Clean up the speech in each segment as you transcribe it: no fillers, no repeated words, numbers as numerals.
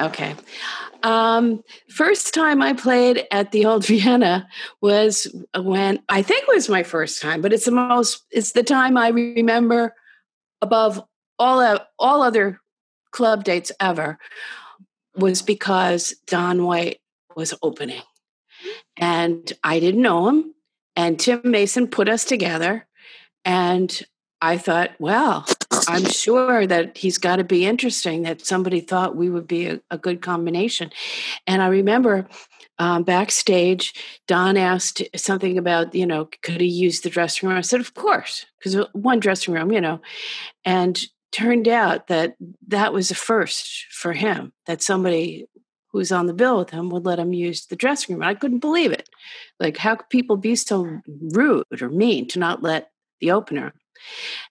Okay. First time I played at the Old Vienna was when I think it was my first time, but it's the time I remember above all other club dates ever, was because Don White was opening. And I didn't know him. And Tim Mason put us together. And I thought, well, I'm sure that he's got to be interesting, that somebody thought we would be a good combination. And I remember backstage, Don asked something about, could he use the dressing room? I said, of course, because one dressing room, and turned out that was a first for him, that somebody who was on the bill with him would let him use the dressing room. I couldn't believe it. Like, how could people be so rude or mean to not let the opener?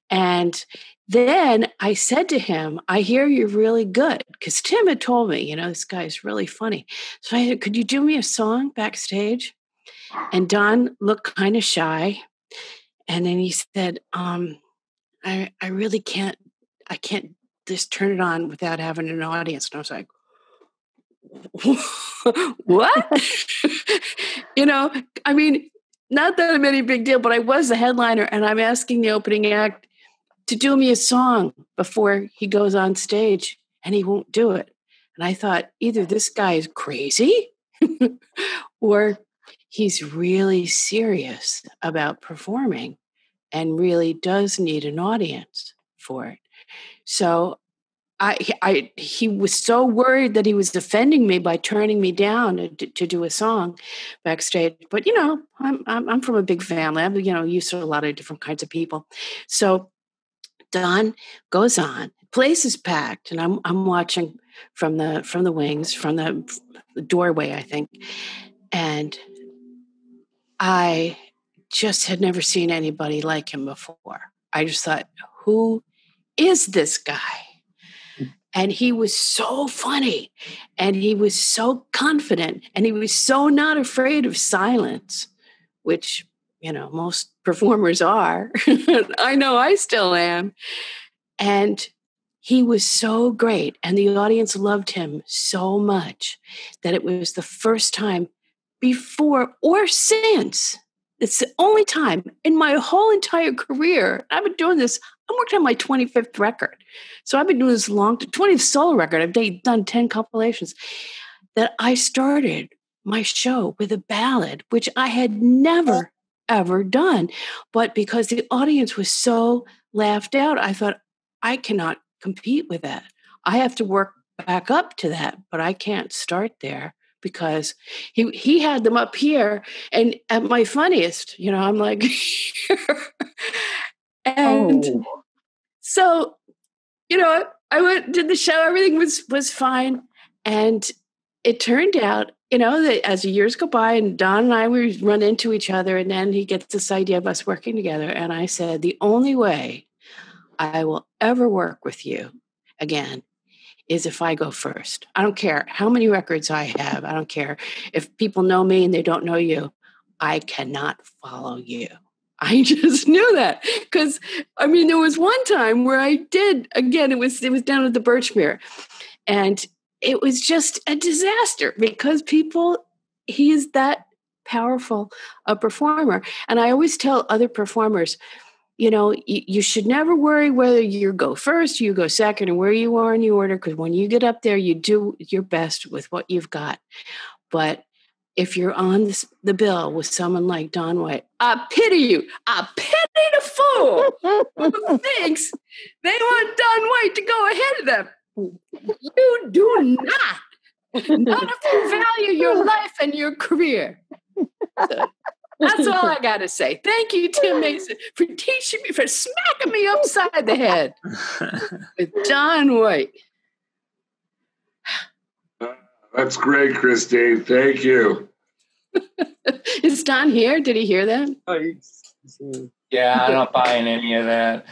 And then I said to him, I hear you're really good, because Tim had told me, this guy's really funny. So I said, could you do me a song backstage? And Don looked kind of shy. And then he said, I really can't, I can't just turn it on without having an audience. And I was like, what? I mean, not that I'm any big deal, but I was the headliner, and I'm asking the opening act to do me a song before he goes on stage, and he won't do it. And I thought, either this guy is crazy or he's really serious about performing and really does need an audience for it. So he was so worried that he was offending me by turning me down to do a song backstage. But I'm from a big family. I'm used to a lot of different kinds of people. So Don goes on. Place is packed, and I'm watching from the wings, from the doorway, I think, and I just had never seen anybody like him before. I just thought, who is this guy? And he was so funny, and he was so confident, and he was so not afraid of silence, which, most performers are. I know I still am. And he was so great, and the audience loved him so much that it was the first time before or since. It's the only time in my whole entire career. I've been doing this. I'm working on my 25th record. So I've been doing this 20th solo record. I've done 10 compilations. That I started my show with a ballad, which I had never, ever done. But because the audience was so laughed out, I thought, I cannot compete with that. I have to work back up to that, but I can't start there. Because he had them up here, and at my funniest, I'm like, and so, I did the show, everything was fine, and it turned out, that as the years go by, and Don and I, we run into each other, and then he gets this idea of us working together, and I said, the only way I will ever work with you again is if I go first. I don't care how many records I have. I don't care if people know me and they don't know you. I cannot follow you. I just knew that because, there was one time where I did, again, it was down at the Birchmere, and it was just a disaster because he is that powerful a performer. And I always tell other performers, you should never worry whether you go first, you go second, and where you are in the order, because when you get up there, you do your best with what you've got. But if you're on the bill with someone like Don White, I pity you. I pity the fool who thinks they want Don White to go ahead of them. You do not. Not if you value your life and your career. So, that's all I got to say. Thank you, Tim Mason, for teaching me, for smacking me upside the head with Don White. That's great, Christine. Thank you. Is Don here? Did he hear that? Yeah, I'm not buying any of that.